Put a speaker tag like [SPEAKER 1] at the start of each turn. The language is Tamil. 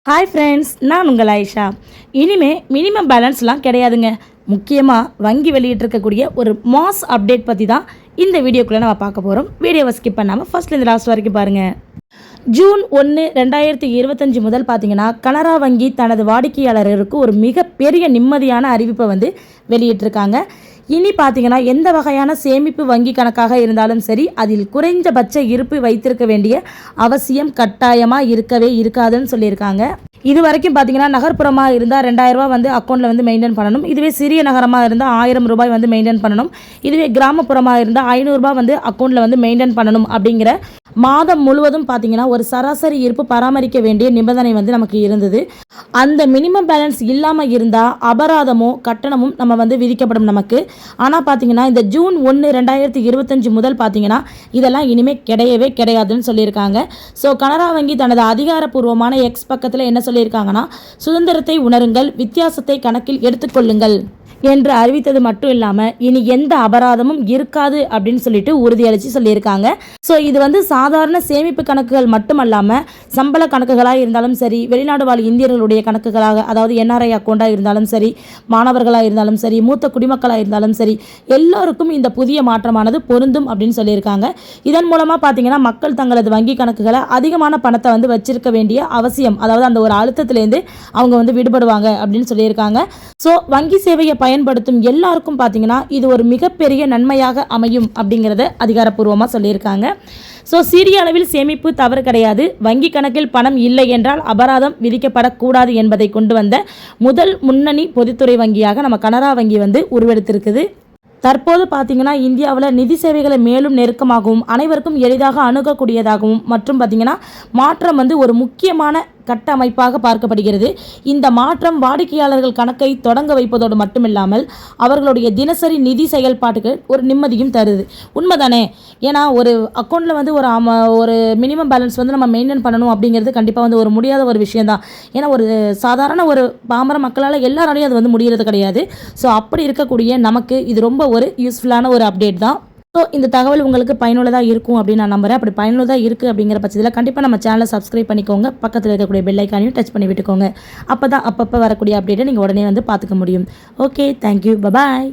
[SPEAKER 1] ஹாய் ஃப்ரெண்ட்ஸ், நான் உங்கள் ஆயிஷா. இனிமே மினிமம் பேலன்ஸ்லாம் கிடையாதுங்க. முக்கியமாக வங்கி வெளியிட்டிருக்கக்கூடிய ஒரு மாஸ் அப்டேட் பற்றி தான் இந்த வீடியோக்குள்ளே நம்ம பார்க்க போகிறோம். வீடியோவை ஸ்கிப் பண்ணாமல் ஃபர்ஸ்ட்லேருந்து லாஸ்ட் வரைக்கும் பாருங்கள். ஜூன் 1, 2025 முதல் பார்த்தீங்கன்னா கனரா வங்கி தனது வாடிக்கையாளர்களுக்கு ஒரு மிகப்பெரிய நிம்மதியான அறிவிப்பை வெளியிட்டிருக்காங்க. இனி பார்த்தீங்கன்னா எந்த வகையான சேமிப்பு வங்கி கணக்காக இருந்தாலும் சரி, அதில் குறைந்தபட்ச இருப்பு வைத்திருக்க வேண்டிய அவசியம் கட்டாயமாக இருக்கவே இருக்காதுன்னு சொல்லியிருக்காங்க. இது வரைக்கும் பார்த்தீங்கன்னா நகர்ப்புறமாக இருந்தால் 2000 ரூபா அக்கௌண்ட்டில் மெயின்டைன் பண்ணணும். இதுவே சிறிய நகரமாக இருந்தால் 1000 ரூபாய் மெயின்டைன் பண்ணணும். இதுவே கிராமப்புறமாக இருந்தால் 500 ரூபாய் அக்கௌண்ட்டில் மெயின்டைன் பண்ணணும். அப்படிங்கிற மாதம் முழுவதும் பார்த்தீங்கன்னா ஒரு சராசரி இருப்பு பராமரிக்க வேண்டிய நிபந்தனை நமக்கு இருந்தது. அந்த மினிமம் பேலன்ஸ் இல்லாமல் இருந்தால் அபராதமோ கட்டணமும் நம்ம விதிக்கப்படும் நமக்கு. ஆனால் பார்த்தீங்கன்னா இந்த ஜூன் 1, 2025 முதல் பார்த்தீங்கன்னா இதெல்லாம் இனிமேல் கிடையவே கிடையாதுன்னு சொல்லியிருக்காங்க. ஸோ கனரா வங்கி தனது அதிகாரப்பூர்வமான எக்ஸ் பக்கத்தில் என்ன சொல்லியிருக்காங்கன்னா, சுதந்திரத்தை உணருங்கள், வித்தியாசத்தை கணக்கில் எடுத்துக்கொள்ளுங்கள் என்று அறிவித்தது மட்டும் இல்லாமல் இனி எந்த அபராதமும் இருக்காது அப்படின்னு சொல்லிட்டு உறுதியளித்து சொல்லியிருக்காங்க. ஸோ இது சாதாரண சேமிப்பு கணக்குகள் மட்டுமல்லாமல் சம்பள கணக்குகளாக இருந்தாலும் சரி, வெளிநாடு வாழ் இந்தியர்களுடைய கணக்குகளாக, அதாவது என்ஆர்ஐ அக்கௌண்ட்டாக இருந்தாலும் சரி, மாணவர்களாக இருந்தாலும் சரி, மூத்த குடிமக்களாக இருந்தாலும் சரி, எல்லோருக்கும் இந்த புதிய மாற்றமானது பொருந்தும் அப்படின்னு சொல்லியிருக்காங்க. இதன் மூலமாக பார்த்தீங்கன்னா மக்கள் தங்களது வங்கி கணக்குகளை அதிகமான பணத்தை வச்சிருக்க வேண்டிய அவசியம், அதாவது அந்த ஒரு அழுத்தத்திலேருந்து அவங்க விடுபடுவாங்க அப்படின்னு சொல்லியிருக்காங்க. ஸோ வங்கி சேவையை பயன்படுத்தும் எல்லாருக்கும் பார்த்தீங்கன்னா இது ஒரு மிகப்பெரிய நன்மையாக அமையும் அப்படிங்கிறத அதிகாரப்பூர்வமாக சொல்லியிருக்காங்க. ஸோ சிறிய அளவில் சேமிப்பு தவறு கிடையாது. வங்கி கணக்கில் பணம் இல்லை என்றால் அபராதம் விதிக்கப்படக்கூடாது என்பதை கொண்டு வந்த முதல் முன்னணி பொதுத்துறை வங்கியாக நம்ம கனரா வங்கி உருவெடுத்திருக்குது. தற்போது பார்த்தீங்கன்னா இந்தியாவில் நிதி சேவைகளை மேலும் நெருக்கமாகவும் அனைவருக்கும் எளிதாக அணுகக்கூடியதாகவும் மற்றும் பார்த்தீங்கன்னா மாற்றம் ஒரு முக்கியமான கட்டமைப்பாக பார்க்கப்படுகிறது. இந்த மாற்றம் வாடிக்கையாளர்கள் கணக்கை தொடங்க வைப்பதோடு மட்டுமில்லாமல் அவர்களுடைய தினசரி நிதி செயல்பாட்டுக்கு ஒரு நிம்மதியும் தருது. உண்மைதானே? ஏன்னா ஒரு அக்கௌண்ட்டில் ஒரு மினிமம் பேலன்ஸ் நம்ம மெயின்டைன் பண்ணணும் அப்படிங்கிறது கண்டிப்பாக ஒரு முடியாத ஒரு விஷயம்தான். ஏன்னா ஒரு சாதாரண ஒரு பாமர மக்களால் எல்லாராலையும் அது முடிகிறது கிடையாது. ஸோ அப்படி இருக்கக்கூடிய நமக்கு இது ரொம்ப ஒரு யூஸ்ஃபுல்லான ஒரு அப்டேட் தான். ஸோ இந்த தகவல் உங்களுக்கு பயனுள்ளதாக இருக்கும் அப்படின்னு நான் நம்புகிறேன். அப்படி பயனுள்ளதாக இருக்குது அப்படிங்கிற பட்சத்தில் கண்டிப்பாக நம்ம சேனலை சப்ஸ்கிரைப் பண்ணிக்கோங்க. பக்கத்தில் இருக்கக்கூடிய பெல் ஐக்கானையும் டச் பண்ணி விட்டுக்கோங்க. அப்போ தான் அப்பப்போ வரக்கூடிய அப்டேட்டை நீங்கள் உடனே பார்த்துக்க முடியும். Okay, thank you, bye bye.